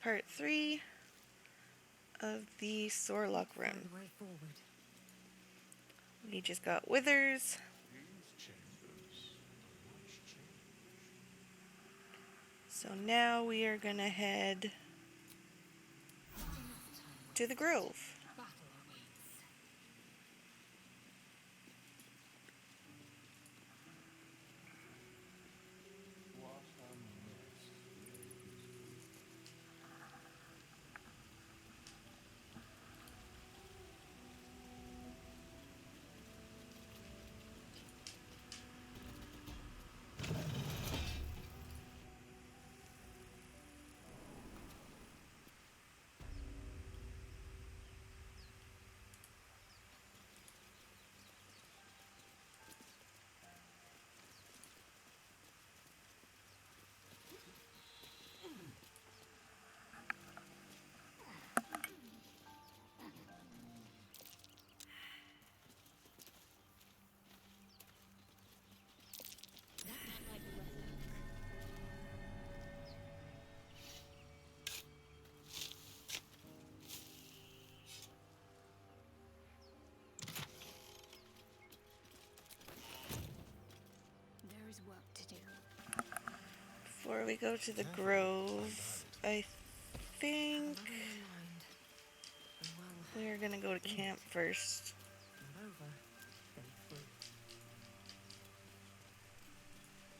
Part 3 of the Sorlock run. Way forward. We just got Withers. So now we are gonna head to the Grove. Battle awaits. There is work to do. Before we go to the Grove, I think we're gonna go to camp first. Moreover, they fruit.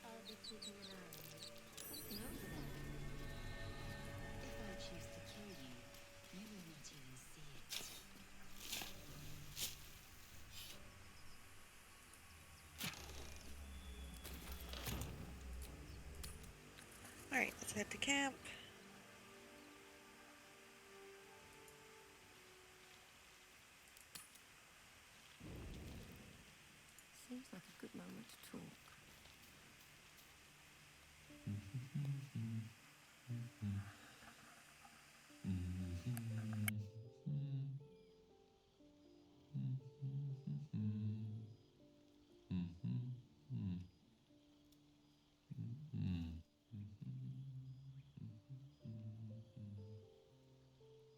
I'll be keeping an eye on you. No, sir. If I choose to kill you, you will not even see it. Alright, let's head to camp. Seems like a good moment to talk.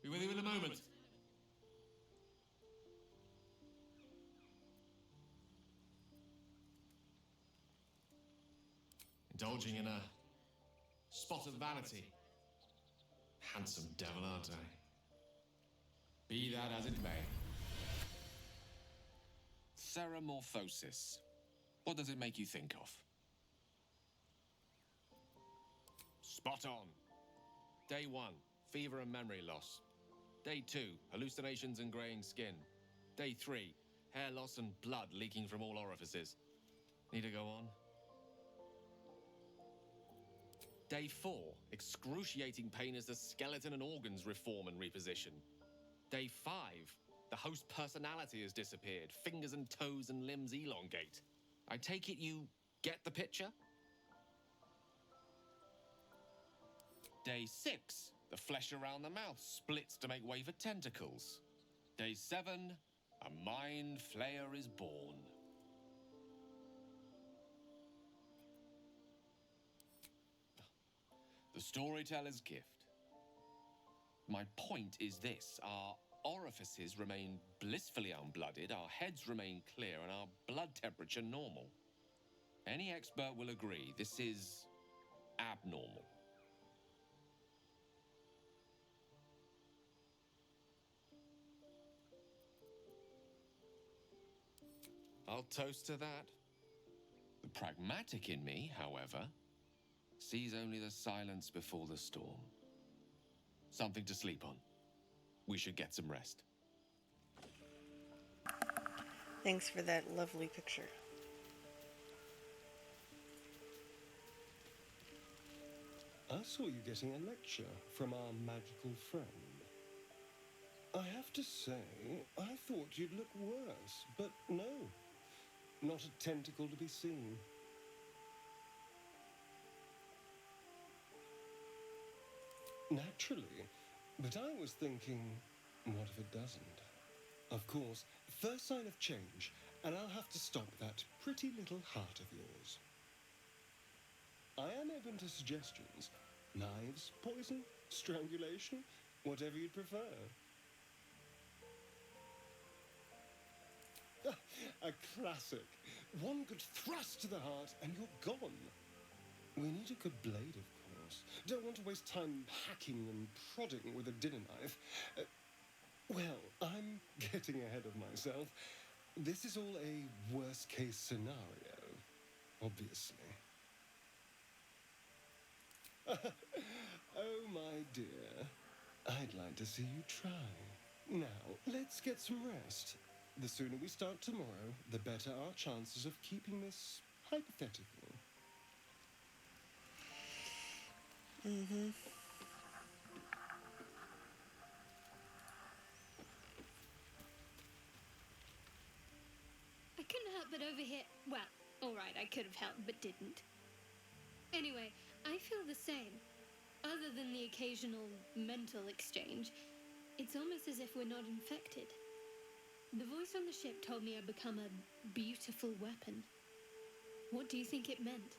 Be with you in a moment. Indulging in a spot of vanity. Handsome devil, aren't I? Be that as it may. Ceramorphosis. What does it make you think of? Spot on. Day 1, fever and memory loss. Day 2, hallucinations and graying skin. Day 3, hair loss and blood leaking from all orifices. Need to go on? Day 4, excruciating pain as the skeleton and organs reform and reposition. Day 5, the host personality has disappeared. Fingers and toes and limbs elongate. I take it you get the picture? Day 6, the flesh around the mouth splits to make way for tentacles. Day 7, a mind flayer is born. The storyteller's gift. My point is this: our orifices remain blissfully unblooded, our heads remain clear, and our blood temperature normal. Any expert will agree this is abnormal. I'll toast to that. The pragmatic in me, however, sees only the silence before the storm. Something to sleep on. We should get some rest. Thanks for that lovely picture. I saw you getting a lecture from our magical friend. I have to say, I thought you'd look worse, but no. Not a tentacle to be seen. Naturally, but I was thinking, what if it doesn't? Of course, first sign of change, and I'll have to stop that pretty little heart of yours. I am open to suggestions. Knives, poison, strangulation, whatever you'd prefer. A classic. One good thrust to the heart and you're gone. We need a good blade, of course. Don't want to waste time hacking and prodding with a dinner knife. Well, I'm getting ahead of myself. This is all a worst-case scenario, obviously. Oh, my dear. I'd like to see you try. Now, let's get some rest. The sooner we start tomorrow, the better our chances of keeping this hypothetical. Mm-hmm. I couldn't help but overhear. Well, alright, I could have helped, but didn't. Anyway, I feel the same. Other than the occasional mental exchange, it's almost as if we're not infected. The voice on the ship told me I'd become a beautiful weapon. What do you think it meant?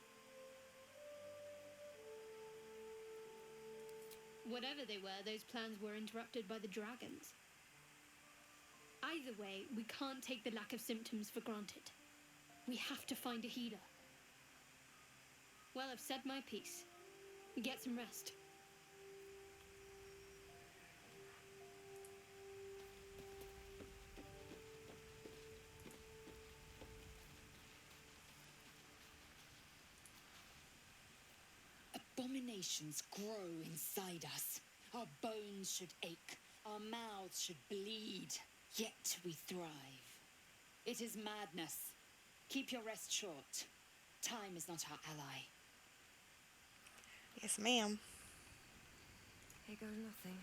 Whatever they were, those plans were interrupted by the dragons. Either way, we can't take the lack of symptoms for granted. We have to find a healer. Well, I've said my piece. Get some rest. Abominations grow inside us. Our bones should ache. Our mouths should bleed. Yet we thrive. It is madness. Keep your rest short. Time is not our ally. Yes, ma'am. Here goes nothing.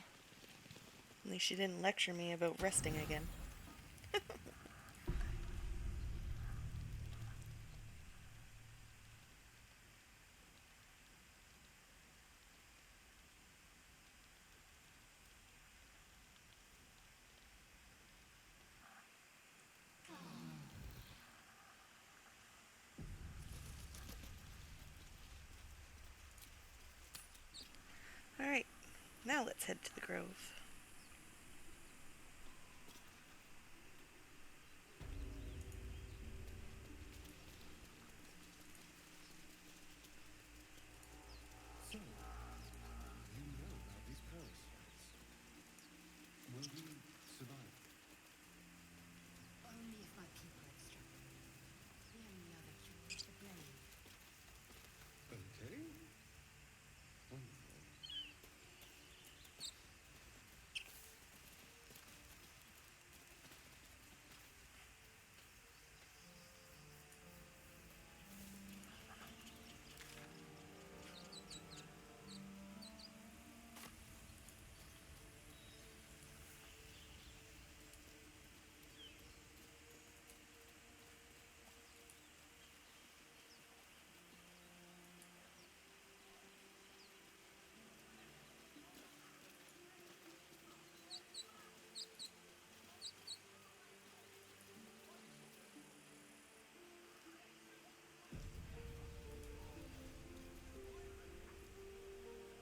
At least she didn't lecture me about resting again. Alright, now let's head to the grove. So, you know about these parasites. Will you survive? Only if my people extract them. The only other cure is the blade. Okay. Wonderful.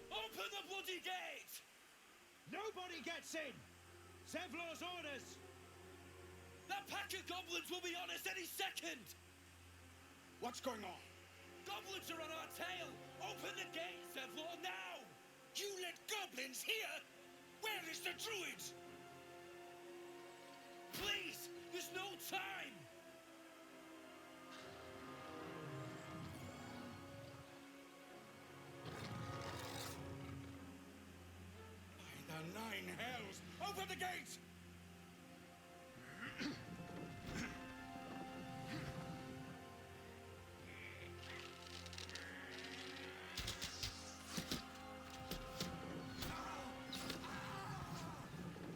Open the bloody gate! Nobody gets in! Zevlor's orders! That pack of goblins will be on us any second! What's going on? Goblins are on our tail! Open the gate, Zevlor, now! You let goblins here? Where is the druid? Please! There's no time! By the nine hells! Open the gate!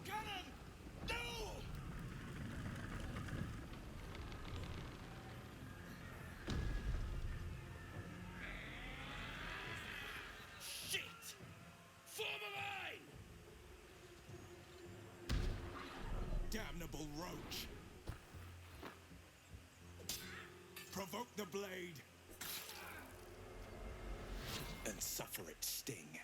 Cannon! No! Shit! Form a line! Damnable roach! Provoke the blade! And suffer its sting.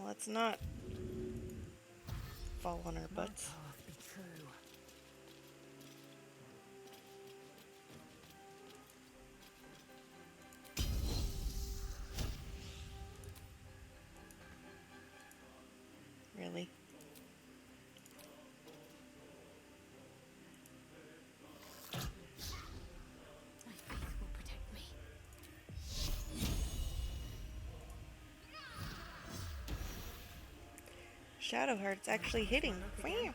let's not fall on our butts. Path be true. Really? My faith will protect me. Shadowheart's actually hitting. luck again.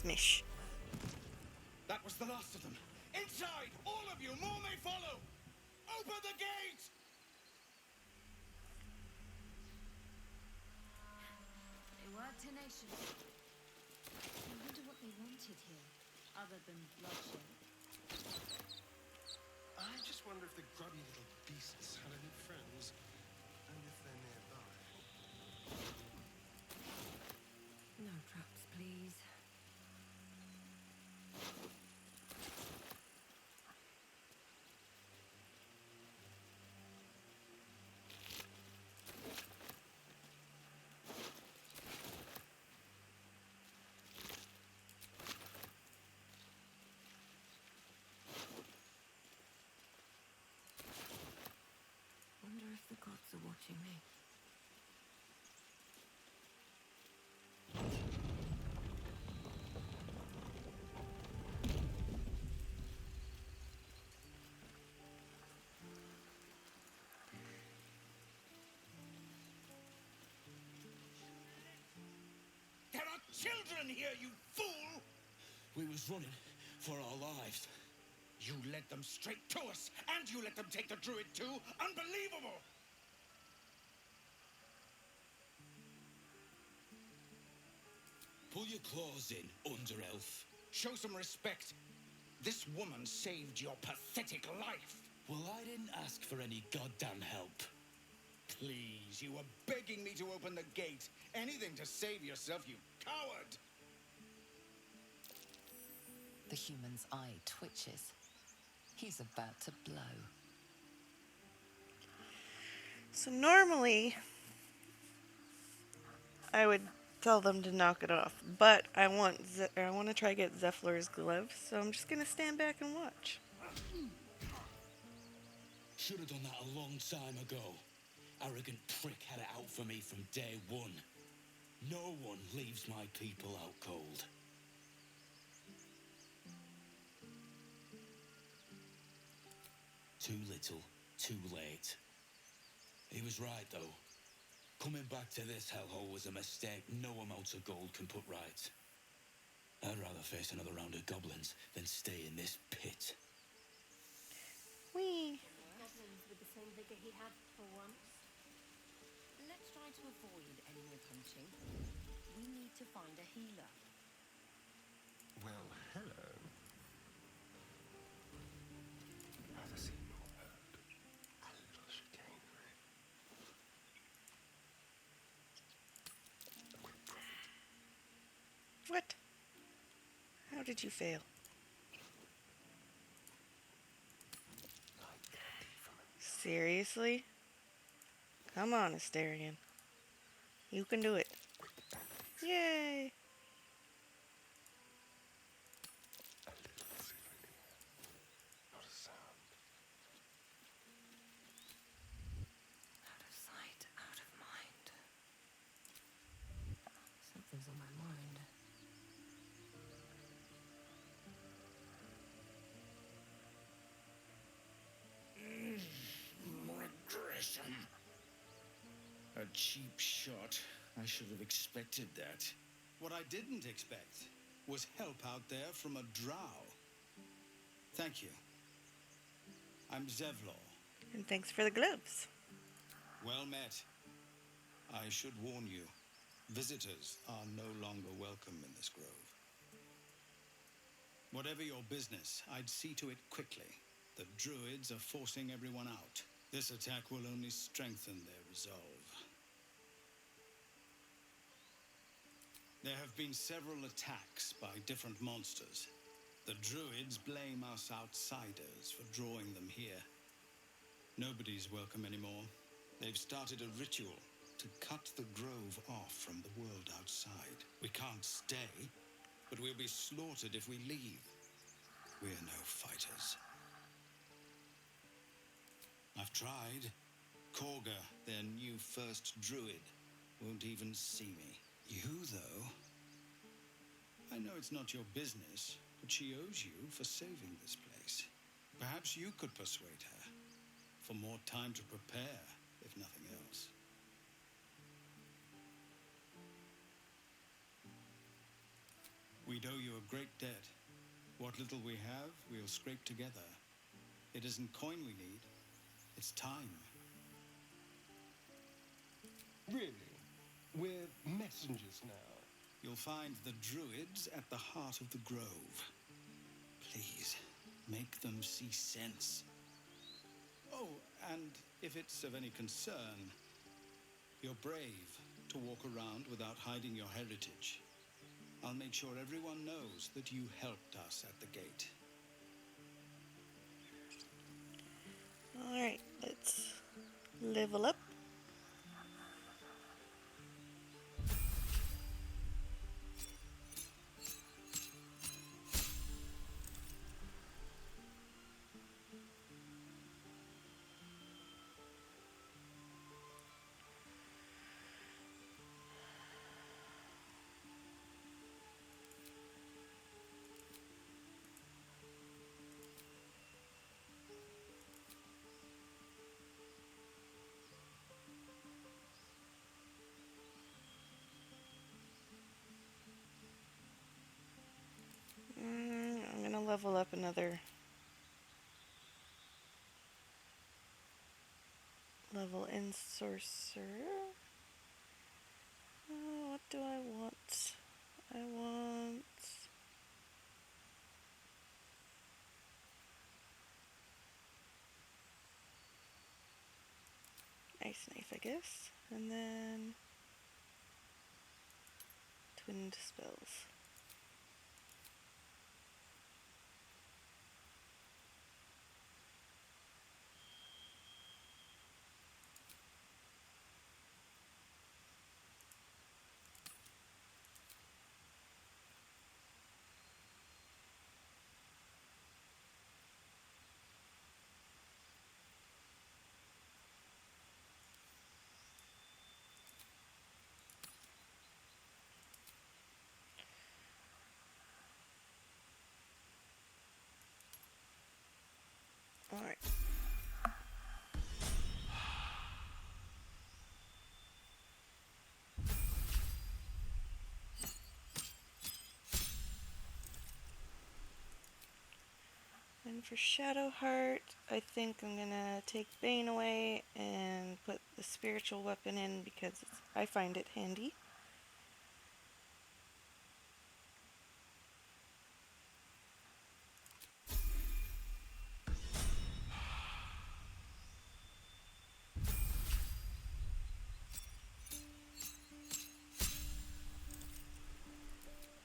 Smish. That was the last of them. Inside! All of you! More may follow! Open the gate! They were tenacious. I wonder what they wanted here, other than bloodshed. I just wonder if the grubby little beasts had any friends, and if they're nearby. No traps, please. Wonder if the gods are watching me. There are children here, you fool! We was running for our lives. You led them straight to us, and you let them take the druid too? Unbelievable! Pull your claws in, under-elf. Show some respect. This woman saved your pathetic life. Well, I didn't ask for any goddamn help. Please, you were begging me to open the gate. Anything to save yourself, you coward! The human's eye twitches. He's about to blow. So normally, I would tell them to knock it off, but I want to try to get Zephlor's gloves, so I'm just gonna stand back and watch. Should have done that a long time ago. Arrogant prick had it out for me from day one. No one leaves my people out cold. Too little, too late. He was right, though. Coming back to this hellhole was a mistake no amount of gold can put right. I'd rather face another round of goblins than stay in this pit. Whee! Goblins with the same vigor he had for once. Let's try to avoid any more punching. We need to find a healer. Well, hello. Never seen or heard a little chicanery. A quick profit. What? How did you fail? Like candy from a Seriously? Come on, Asterion. You can do it. quick and Yay! a little souvenir. Not a sound. Out of sight, out of mind. Something's on my mind. Regression. A cheap shot. I should have expected that. What I didn't expect was help out there from a drow. Thank you. I'm Zevlor. And thanks for the gloves. Well met. I should warn you, visitors are no longer welcome in this grove. Whatever your business, I'd see to it quickly. The druids are forcing everyone out. This attack will only strengthen their resolve. There have been several attacks by different monsters. The druids blame us outsiders for drawing them here. Nobody's welcome anymore. They've started a ritual to cut the grove off from the world outside. We can't stay, but we'll be slaughtered if we leave. We're no fighters. I've tried. Korga, their new first druid, won't even see me. You, though? I know it's not your business, but she owes you for saving this place. Perhaps you could persuade her, for more time to prepare, if nothing else. We'd owe you a great debt. What little we have, we'll scrape together. It isn't coin we need, it's time. Really? We're messengers now. You'll find the druids at the heart of the grove. Please, make them see sense. Oh, and if it's of any concern, you're brave to walk around without hiding your heritage. I'll make sure everyone knows that you helped us at the gate. Alright, let's level up. I'm gonna level up another level in sorcerer. What do I want? I want ice knife, I guess, and then twinned spells. Alright. And for Shadowheart, I think I'm gonna take Bane away and put the spiritual weapon in because I find it handy.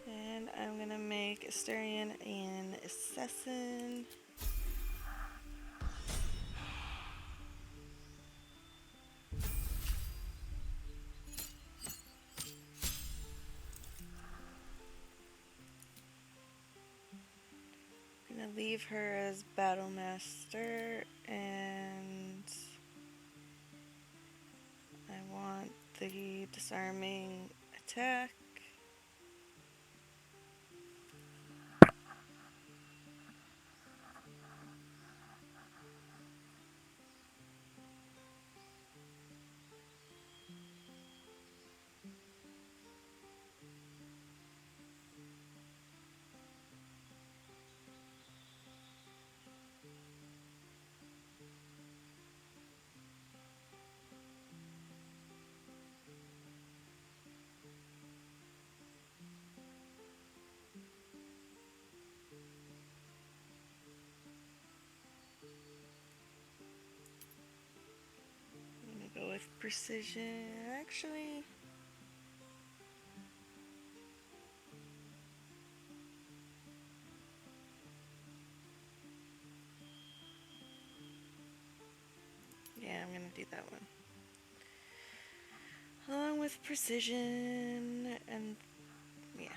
And I'm gonna make Astarion an assassin. I'm gonna leave her as battle master, and I want the disarming attack. precision. Actually, yeah, I'm gonna do that one. Along with precision and yeah.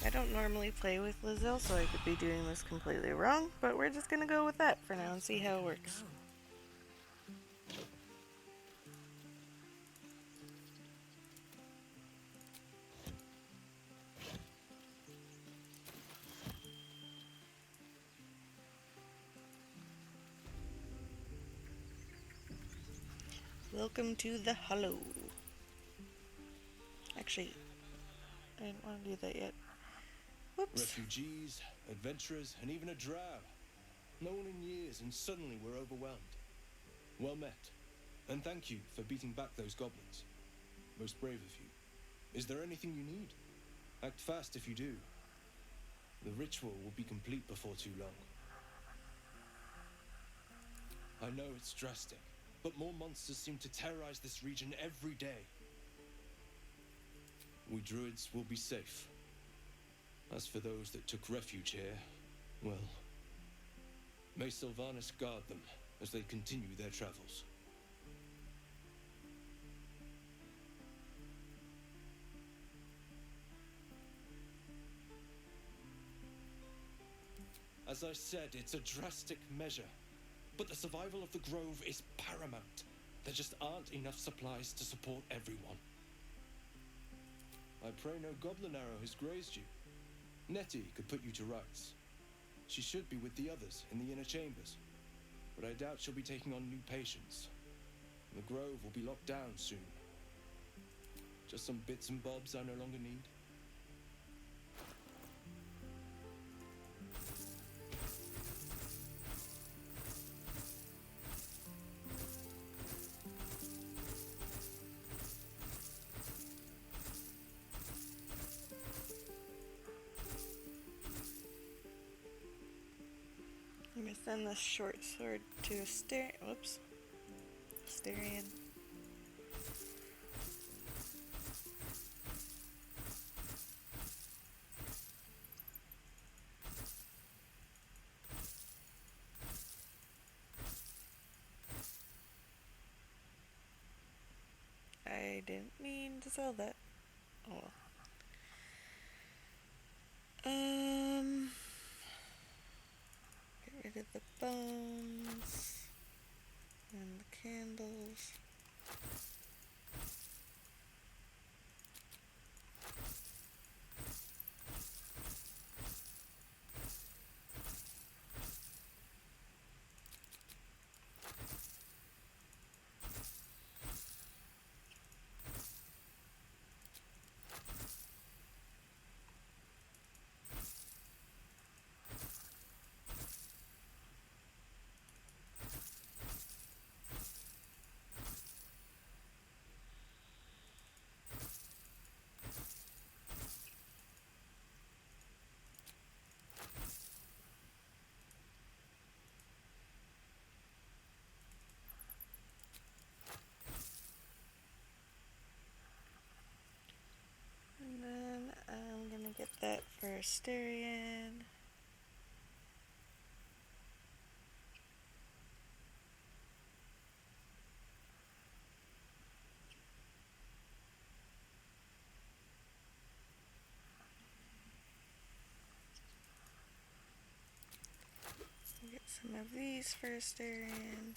I don't normally play with Lae'zel, so I could be doing this completely wrong, but we're just gonna go with that for now and see how it works. Welcome to the Hollow. Actually, I didn't want to do that yet. Whoops. Refugees, adventurers, and even a drow. No one in years, and suddenly we're overwhelmed. Well met. And thank you for beating back those goblins. Most brave of you. Is there anything you need? Act fast if you do. The ritual will be complete before too long. I know it's drastic, but more monsters seem to terrorize this region every day. We druids will be safe. As for those that took refuge here, well, may Sylvanas guard them as they continue their travels. As I said, it's a drastic measure, but the survival of the grove is paramount. There just aren't enough supplies to support everyone. I pray no goblin arrow has grazed you. Nettie could put you to rights. She should be with the others in the inner chambers, but I doubt she'll be taking on new patients. The grove will be locked down soon. Just some bits and bobs I no longer need. I'm gonna send this short sword to Asterion. I didn't mean to sell that. Oh well. Get rid of the bones and the candles. And then I'm gonna get that for Asterion. Get some of these for Asterion.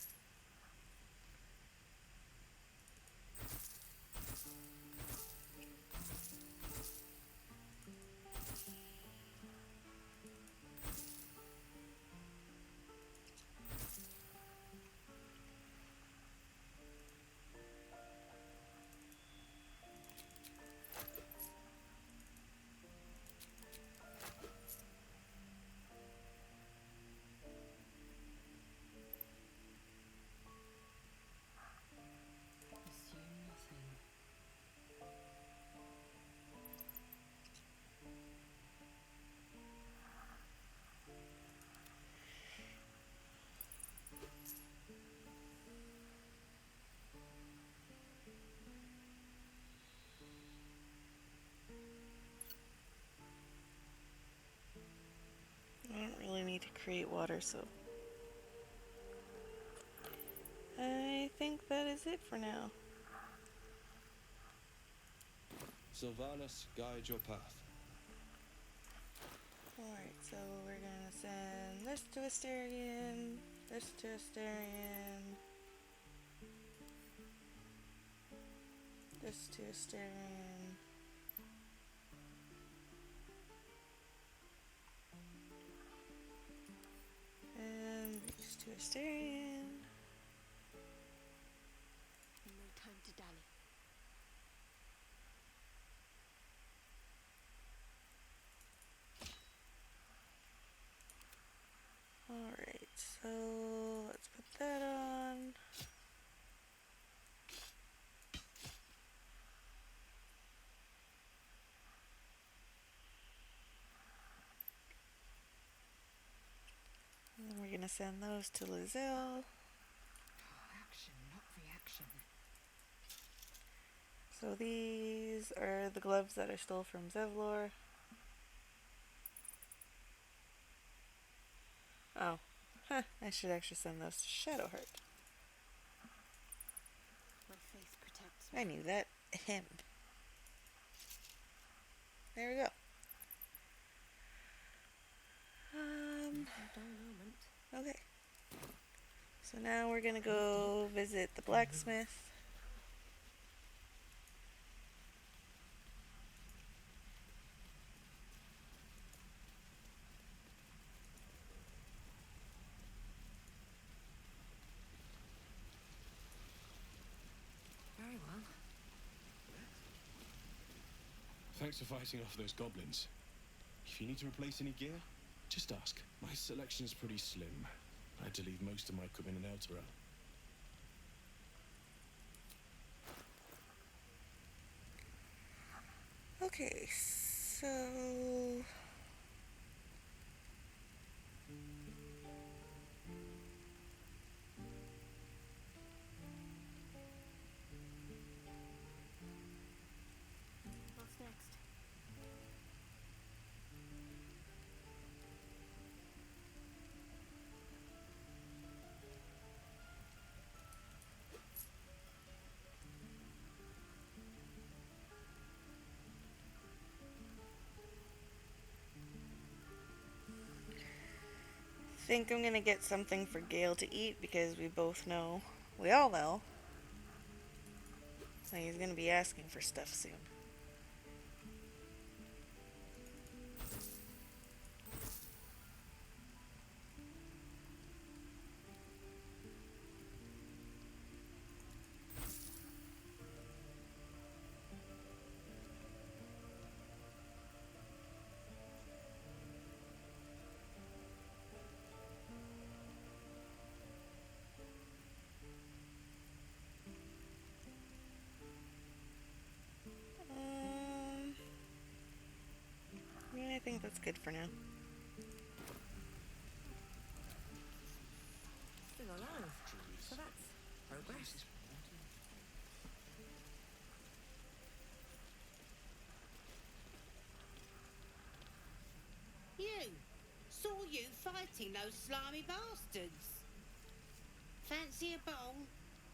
create water, so I think that is it for now. Sylvanas, guide your path. Alright, so we're gonna send this to Asterion, this to Asterion, this to Asterion, and these to Asterion. No time to dally. Alright, so let's put that on. And we're gonna send those to Lae'zel. Action, not reaction. So these are the gloves that I stole from Zevlor. Oh, I should actually send those to Shadowheart. My face protects me. I knew that. Ahem. There we go. Dull moment. Okay. So now we're gonna go visit the blacksmith. Very well. Thanks for fighting off those goblins. If you need to replace any gear, just ask. My selection's pretty slim. I had to leave most of my equipment in Elturel. Okay, so What's next? I think I'm gonna get something for Gale to eat because we all know that he's gonna be asking for stuff soon. Yeah, I think that's good for now. Still alive. So that's progress. You! Saw you fighting those slimy bastards. Fancy a bowl?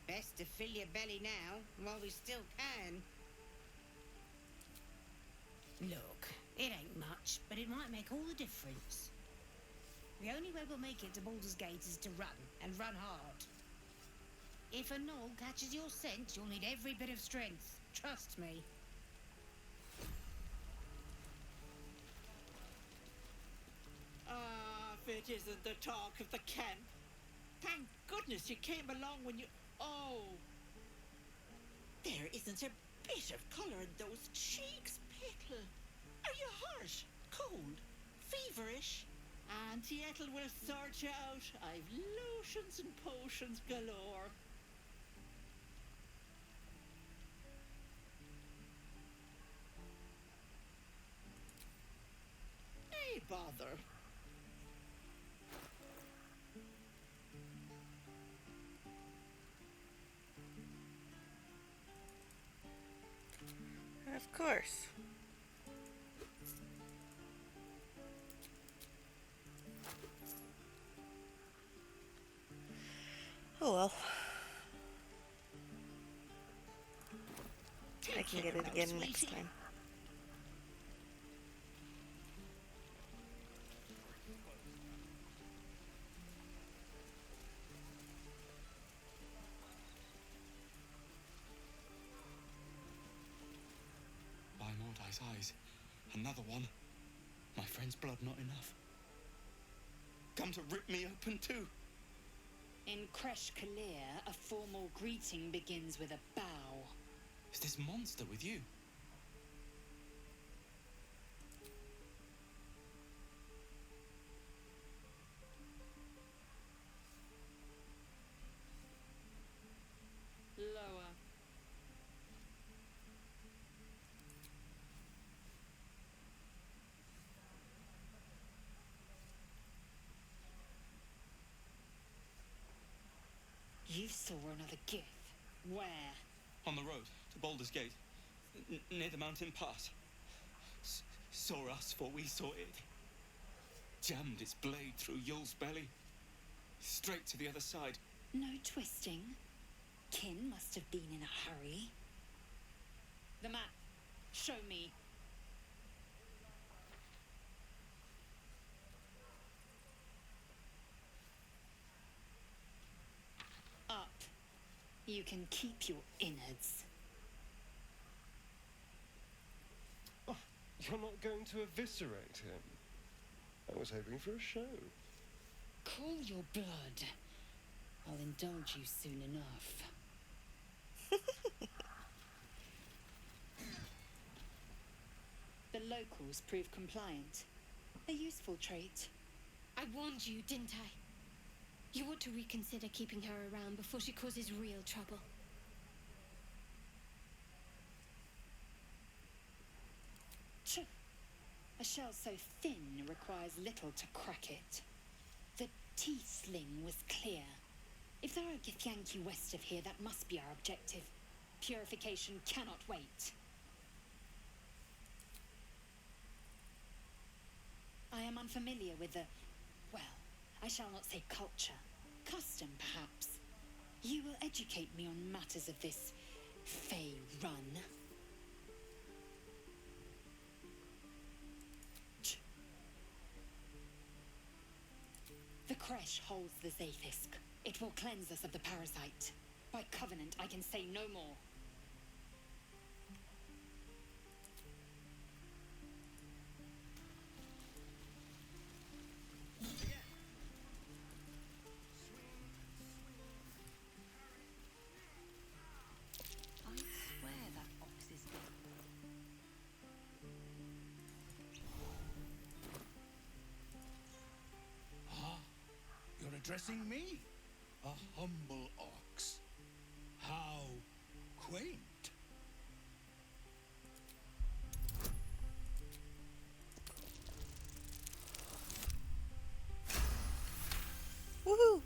Best to fill your belly now, while we still can. Look, it ain't much, but it might make all the difference. The only way we'll make it to Baldur's Gate is to run, and run hard. If a gnoll catches your scent, you'll need every bit of strength. Trust me. If it isn't the talk of the camp. Thank goodness you came along when you... Oh! There isn't a bit of colour in those cheeks, Pickle. Are you hot? Cold? Feverish? Auntie Ethel will sort you out. I've lotions and potions galore. Hey, bother. Of course. Oh well. I can get it again next time. By Mordai's eyes, another one. My friend's blood not enough. Come to rip me open too. In Kresh Kalir, a formal greeting begins with a bow. Is this monster with you? Lower. You saw another gift. Where? On the road to Baldur's Gate, near the mountain pass. Saw us, for we saw it. Jammed its blade through Yul's belly. Straight to the other side. No twisting. Kin must have been in a hurry. The map. Show me. Up. You can keep your innards. Oh, you're not going to eviscerate him? I was hoping for a show. Cool your blood. I'll indulge you soon enough. The locals prove compliant. A useful trait. I warned you, didn't I? You ought to reconsider keeping her around before she causes real trouble. A shell so thin requires little to crack it. The teeth sling was clear. If there are Githyanki west of here, that must be our objective. Purification cannot wait. I am unfamiliar with the, well, I shall not say culture. Custom, perhaps. You will educate me on matters of this Fey run. The Kresh holds the Zaithisk. It will cleanse us of the parasite. By covenant, I can say no more. I swear that ox is dead. Ah, you're addressing me? A humble ox. How quaint. Woohoo!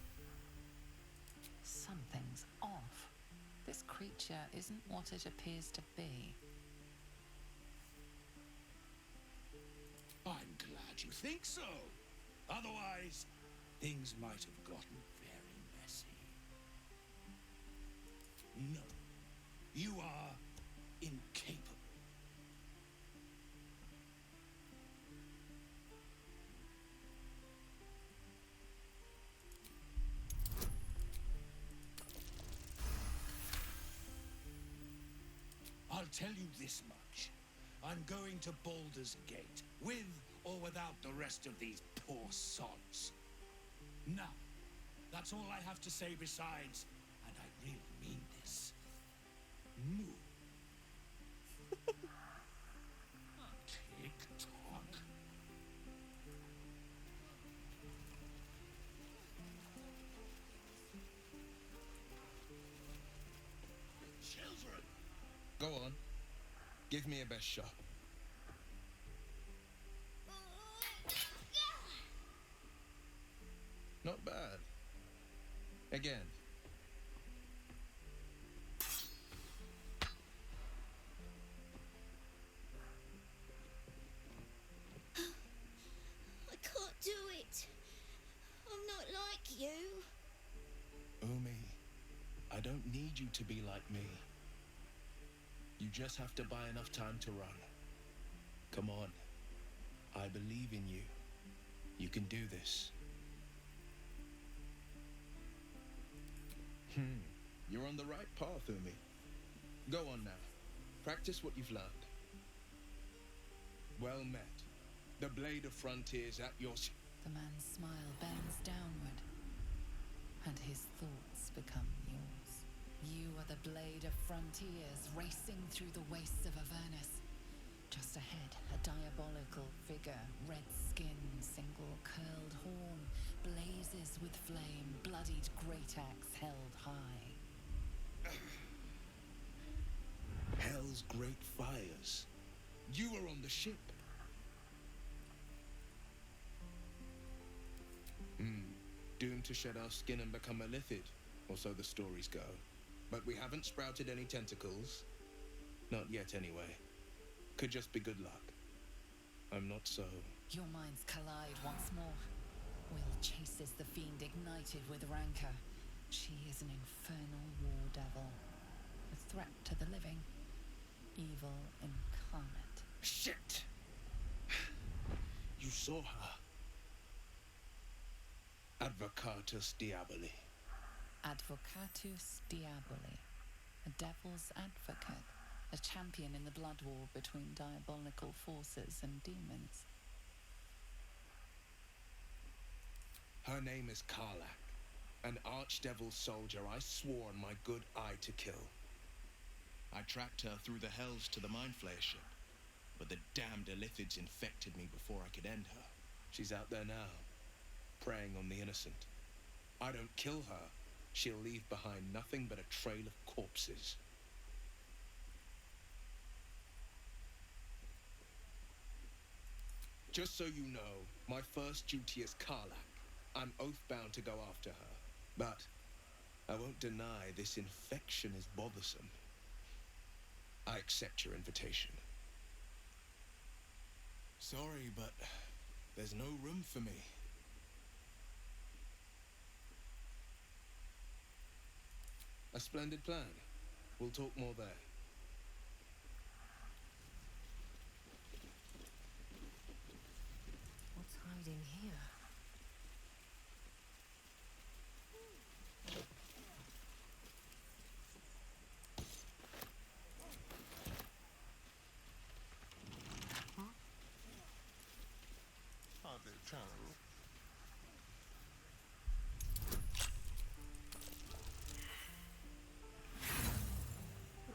Something's off. This creature isn't what it appears to be. I'm glad you think so. Otherwise, things might have gotten very messy. No, you are incapable. I'll tell you this much. I'm going to Baldur's Gate, with or without the rest of these poor sods. Now, that's all I have to say besides, and I really mean this. Moo. Tick-tock. Children! Go on. Give me a best shot. Not bad. Again. I can't do it. I'm not like you. Umi. don't need you to be like me. You just have to buy enough time to run. Come on. I believe in you. You can do this. You're on the right path, Umi. Go on now. Practice what you've learned. Well met. The blade of frontiers at your... The man's smile bends downward, and his thoughts become yours. You are the blade of frontiers racing through the wastes of Avernus. Just ahead, a diabolical figure, red skin, single curled horn, blazes with flame, bloodied great axe held high. Hell's great fires. You were on the ship. Doomed to shed our skin and become a lithid, or so the stories go. But we haven't sprouted any tentacles. Not yet, anyway. Could just be good luck. I'm not so... Your minds collide once more. Will chases the fiend ignited with rancor. She is an infernal war devil. A threat to the living. Evil incarnate. Shit! You saw her. Advocatus Diaboli. Advocatus Diaboli. A devil's advocate. A champion in the blood war between diabolical forces and demons. Her name is Karlak. An archdevil soldier I swore on my good eye to kill. I tracked her through the hells to the Mind Flayer ship, but the damned Illithids infected me before I could end her. She's out there now, preying on the innocent. I don't kill her, she'll leave behind nothing but a trail of corpses. Just so you know, my first duty is Karlak. I'm oath-bound to go after her. But I won't deny this infection is bothersome. I accept your invitation. Sorry, but there's no room for me. A splendid plan. We'll talk more there. What's hiding here?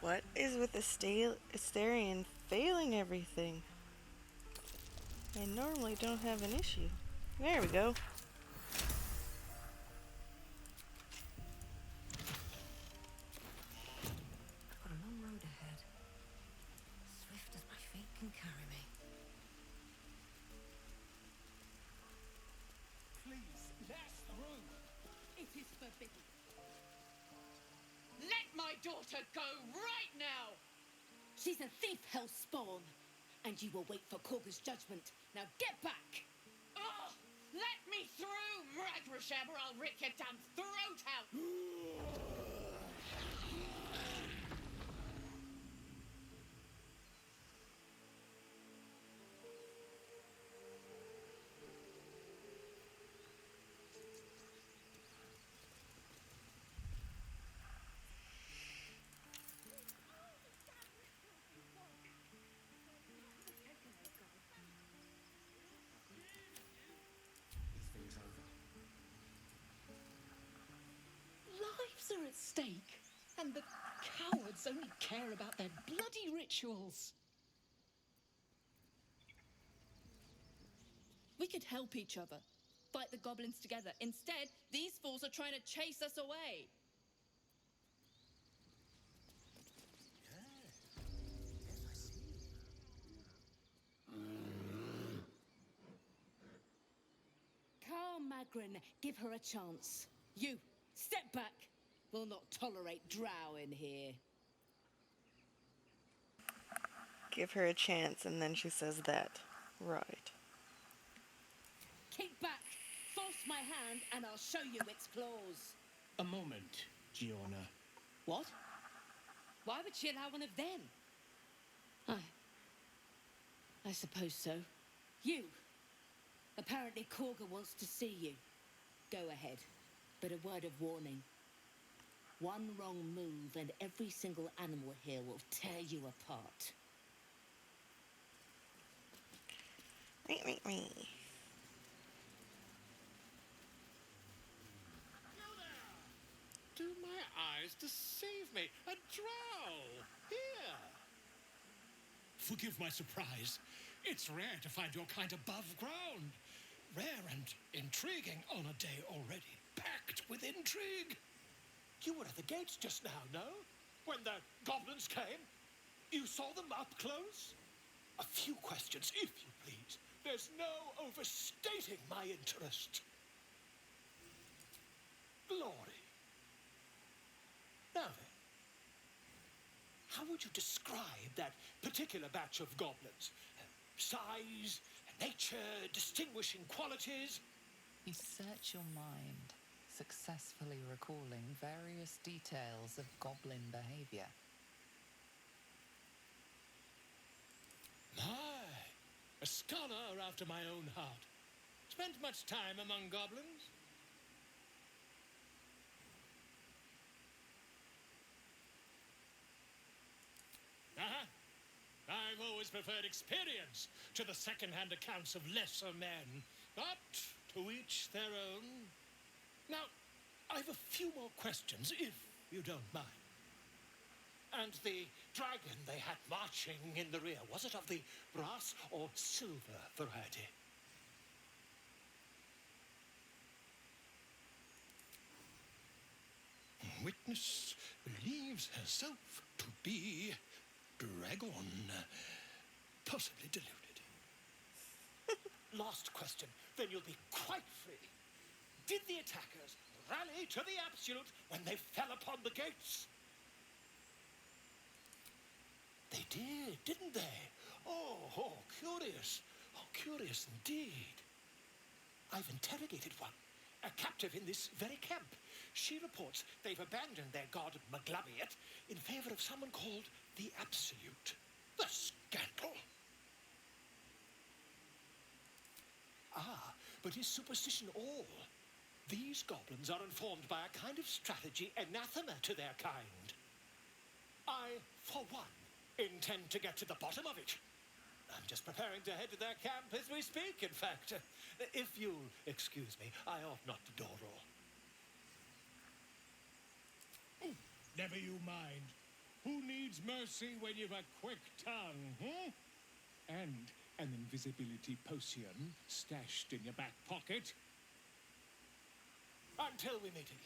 What is with Asterion failing everything? I normally don't have an issue. There we go. I've got a long road ahead. Swift as my feet can carry me. Please, less room. It is forbidden. Let my daughter go right now! She's a thief, hellspawn. And you will wait for Korga's judgment. Now get back! Oh, let me through, Ragrasham, or I'll rip your damn throat out! Lives are at stake, and the cowards only care about their bloody rituals. We could help each other, fight the goblins together. Instead, these fools are trying to chase us away. Carl Magrin, give her a chance. You, step back. We'll not tolerate drow in here. Give her a chance, and then she says that. Right. Keep back. Force my hand, and I'll show you its claws. A moment, Giona. What? Why would she allow one of them? I suppose so. You! Apparently Korga wants to see you. Go ahead. But a word of warning. One wrong move and every single animal here will tear you apart. Do my eyes deceive me? A drow! Here! Forgive my surprise. It's rare to find your kind above ground. Rare and intriguing on a day already packed with intrigue. You were at the gates just now, no? When the goblins came? You saw them up close? A few questions, if you please. There's no overstating my interest. Glory. Now then, how would you describe that particular batch of goblins? Size, nature, distinguishing qualities? You search your mind, successfully recalling various details of goblin behavior. My, a scholar after my own heart. Spent much time among goblins? I've always preferred experience to the second-hand accounts of lesser men. But to each their own. Now, I've a few more questions, if you don't mind. And the dragon they had marching in the rear, was it of the brass or silver variety? Witness believes herself to be dragon, possibly deluded. Last question, then you'll be quite free. Did the attackers rally to the absolute when they fell upon the gates? They did, didn't they? Oh, curious. Oh, curious indeed. I've interrogated one, a captive in this very camp. She reports they've abandoned their god Maglabiet in favor of someone called the Absolute. The scandal! Ah, but is superstition all? These goblins are informed by a kind of strategy anathema to their kind. I, for one, intend to get to the bottom of it. I'm just preparing to head to their camp as we speak, in fact. If you'll excuse me, I ought not to door roll. Never you mind. Who needs mercy when you've a quick tongue, And an invisibility potion stashed in your back pocket? Until we meet again.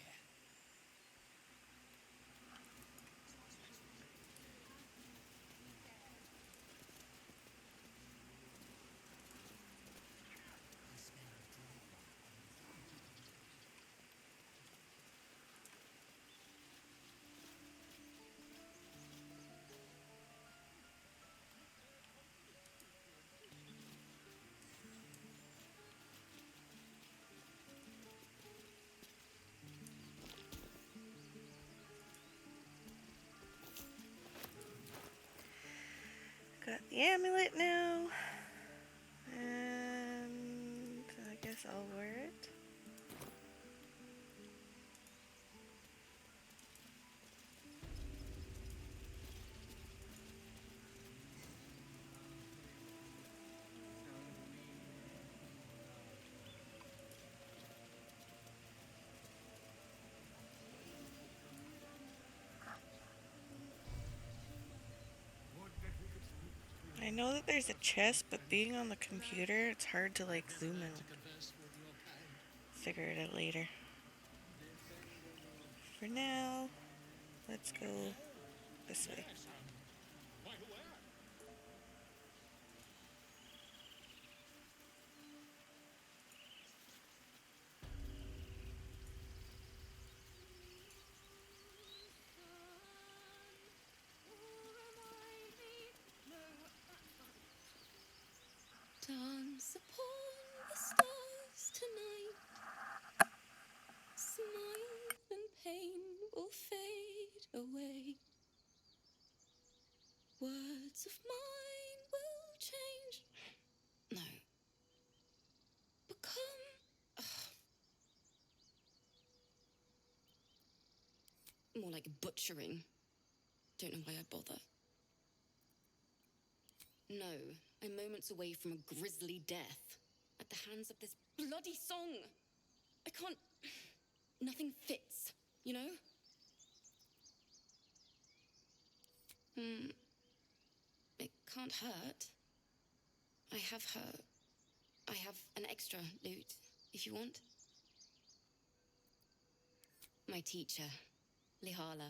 Got the amulet now. And I guess I'll wear it. I know that there's a chest, but being on the computer, it's hard to like zoom in. Figure it out later. For now, let's go this way. Dance upon the stars tonight. Smile and pain will fade away. like butchering. Don't know why I bother. No, I'm moments away from a grisly death at the hands of this bloody song. I can't... Nothing fits, you know? It can't hurt. I have an extra lute, if you want. My teacher, Lae'zel.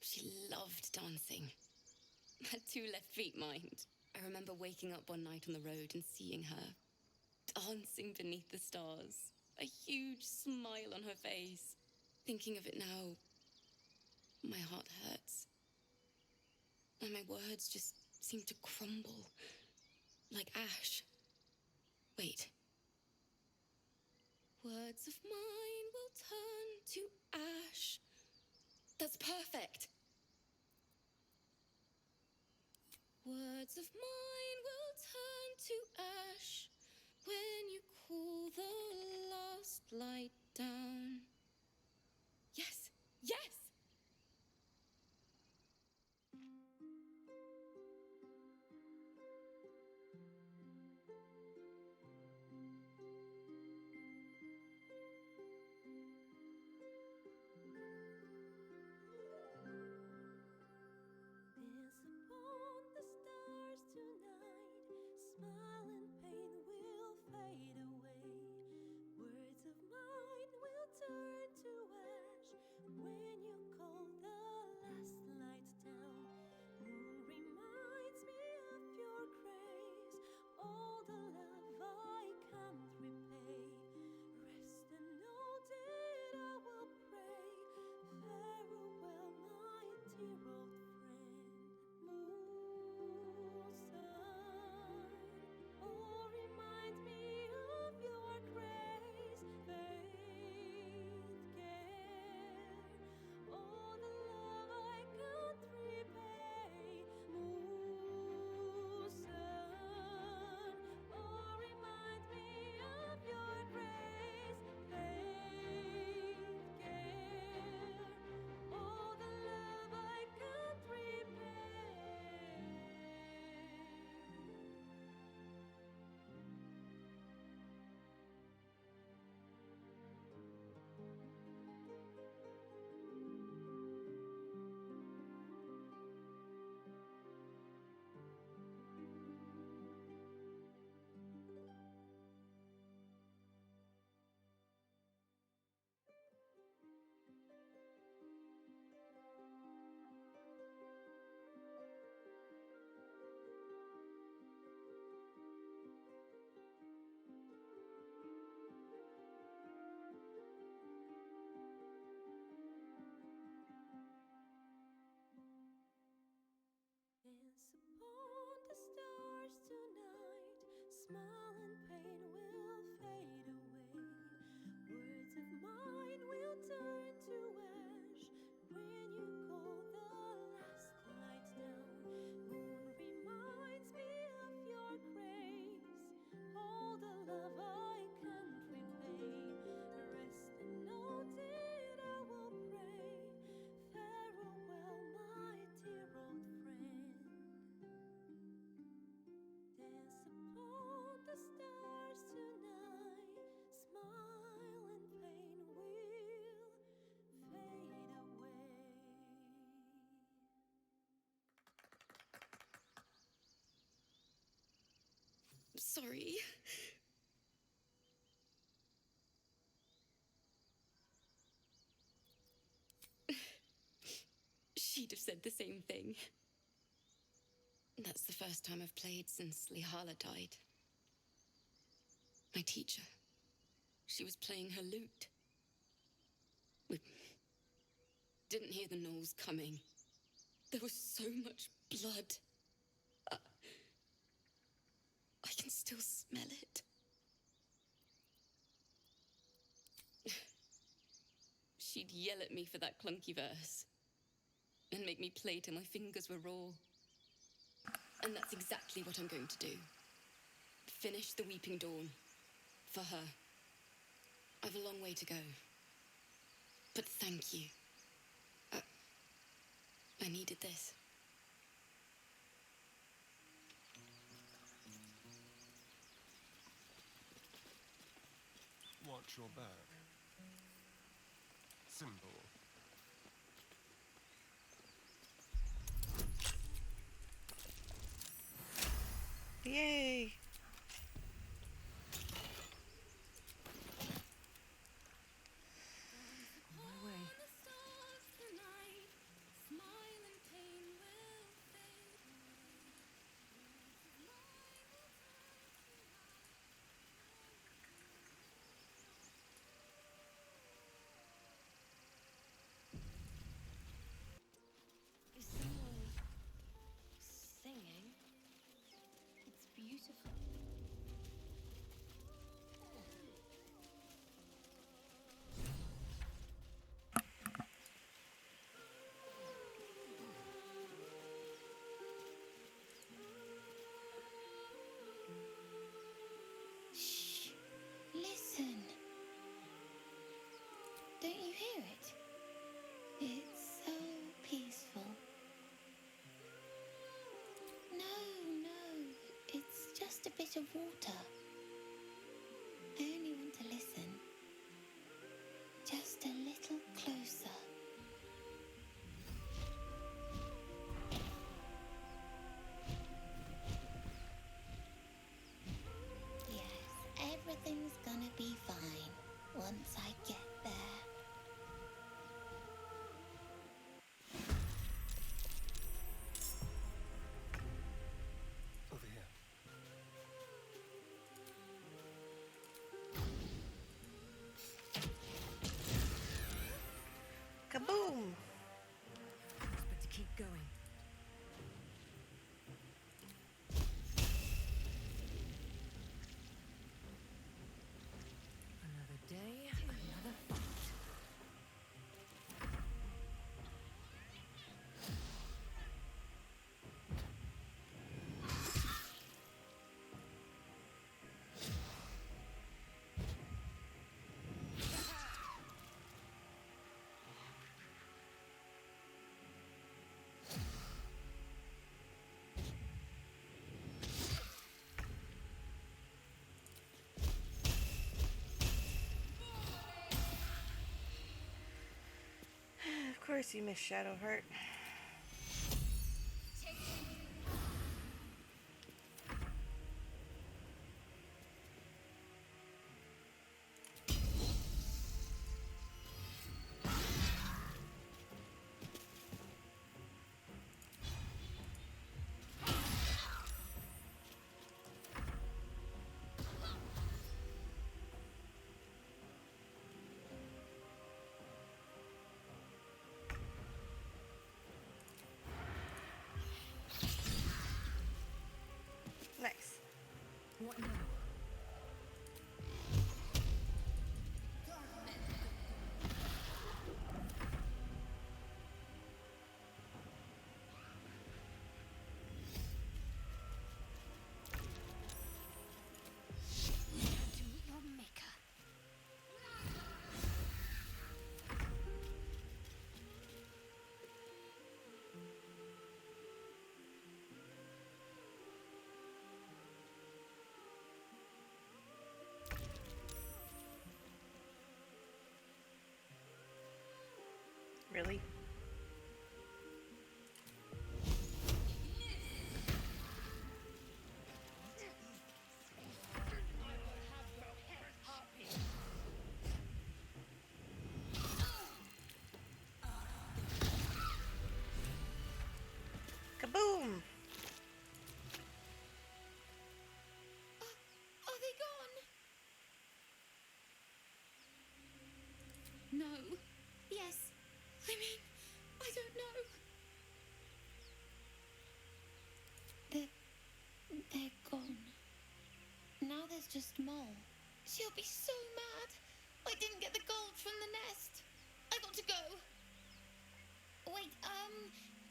She loved dancing. Had 2 left feet, mind. I remember waking up one night on the road and seeing her dancing beneath the stars. A huge smile on her face. Thinking of it now, my heart hurts. And my words just seem to crumble like ash. Wait. Words of mine will turn to ash. That's perfect. Words of mine will turn to ash when you cool the last light down. Yes, yes! Dance upon the stars tonight. Smile and pain will fade away. Words of mine will turn to ash when you call the last light down. Moon reminds me of your grace. All the love I can't repay. Rest and know that I will pray. Farewell, my dear old friend. Moon, sun, oh, remind me of your grace. Faith, care, all the love I can't repay. Moon, sun, oh, remind me of your grace. Faith, care, all the love I can't repay. Dance upon the stars tonight. Smile and pain will fade away. Words of mine will turn to ash when you call the last light down. Moon reminds me of your grace. All the love I can't repay. Rest and know that I will pray. Farewell, my dear old friend. Dance upon the stars tonight. Smile and pain will fade away. Sorry. She'd have said the same thing. That's the first time I've played since Lae'zel died. My teacher. She was playing her lute. We didn't hear the gnolls coming. There was so much blood. I can still smell it. She'd yell at me for that clunky verse and make me play till my fingers were raw. And that's exactly what I'm going to do. Finish the Weeping Dawn. For her. I've a long way to go. But thank you. I needed this. Watch your back. Simple. Yay! On my way. Is someone singing? It's beautiful. Shh. Listen. Don't you hear it? It's so peaceful. No. It's just a bit of water. I only want to listen. Just a little closer. Yes, everything's gonna be fine once I get there. Over here. Kaboom! But to keep going. Another day, another fight. Of course you miss Shadowheart. Nice. What now? To your maker. Really? Kaboom! Are they gone? No. Yes. I mean, I don't know. They're gone. Now there's just Mole. She'll be so mad. I didn't get the gold from the nest. I got to go. Wait,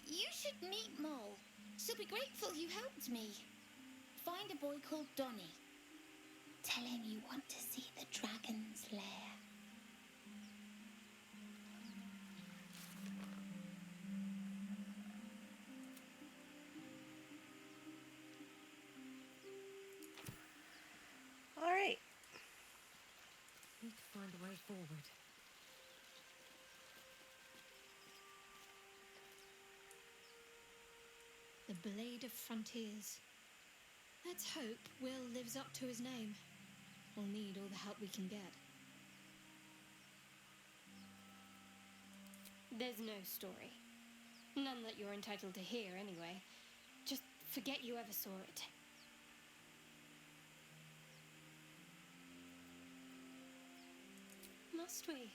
you should meet Mole. She'll be grateful you helped me. Find a boy called Donny. Tell him you want to see the dragon's lair. find a way forward. The Blade of Frontiers. Let's hope Will lives up to his name. We'll need all the help we can get. There's no story. None that you're entitled to hear, anyway. Just forget you ever saw it. Must we?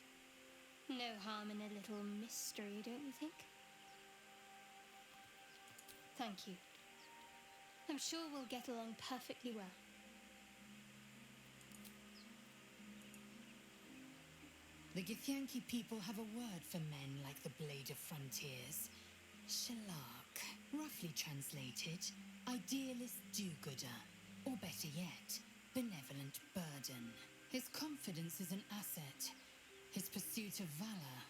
No harm in a little mystery, don't you think? Thank you. I'm sure we'll get along perfectly well. The Githyanki people have a word for men like the Blade of Frontiers. Shalak, roughly translated, idealist do-gooder, or better yet, benevolent burden. His confidence is an asset. His pursuit of valor,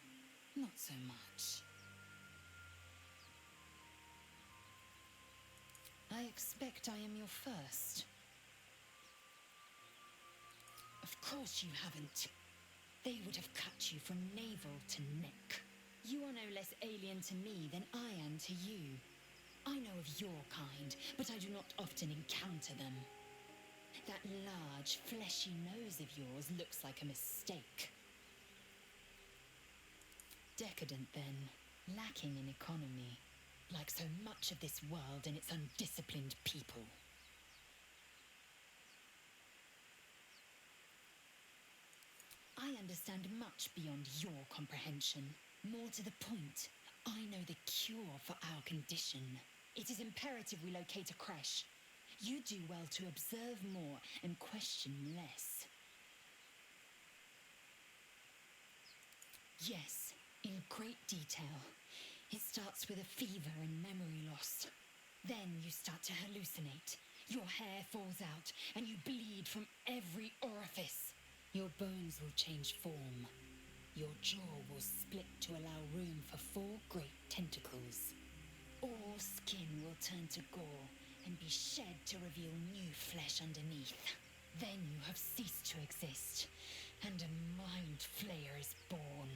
not so much. I expect I am your first. Of course you haven't. They would have cut you from navel to neck. You are no less alien to me than I am to you. I know of your kind, but I do not often encounter them. That large, fleshy nose of yours looks like a mistake. Decadent, then, lacking in economy, like so much of this world and its undisciplined people. I understand much beyond your comprehension. More to the point, I know the cure for our condition. It is imperative we locate a creche. You do well to observe more and question less. Yes, in great detail. It starts with a fever and memory loss. Then you start to hallucinate. Your hair falls out and you bleed from every orifice. Your bones will change form. Your jaw will split to allow room for 4 great tentacles. All skin will turn to gore and be shed to reveal new flesh underneath. Then you have ceased to exist, and a mind flayer is born.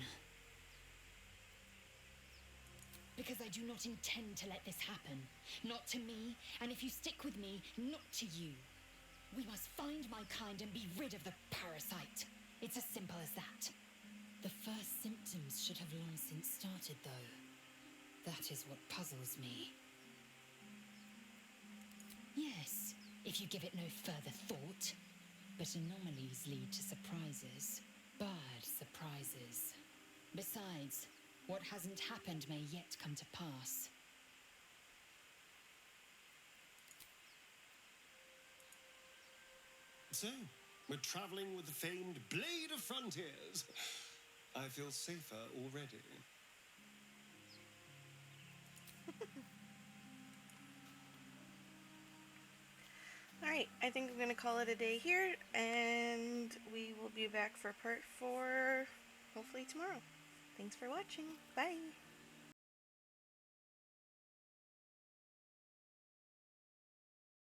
Because I do not intend to let this happen. Not to me, and if you stick with me, not to you. We must find my kind and be rid of the parasite. It's as simple as that. The first symptoms should have long since started, though. That is what puzzles me. Yes, if you give it no further thought. But anomalies lead to surprises. Bad surprises. Besides, what hasn't happened may yet come to pass. So, we're traveling with the famed Blade of Frontiers. I feel safer already. Alright, I think I'm going to call it a day here, and we will be back for part 4 hopefully tomorrow. Thanks for watching. Bye!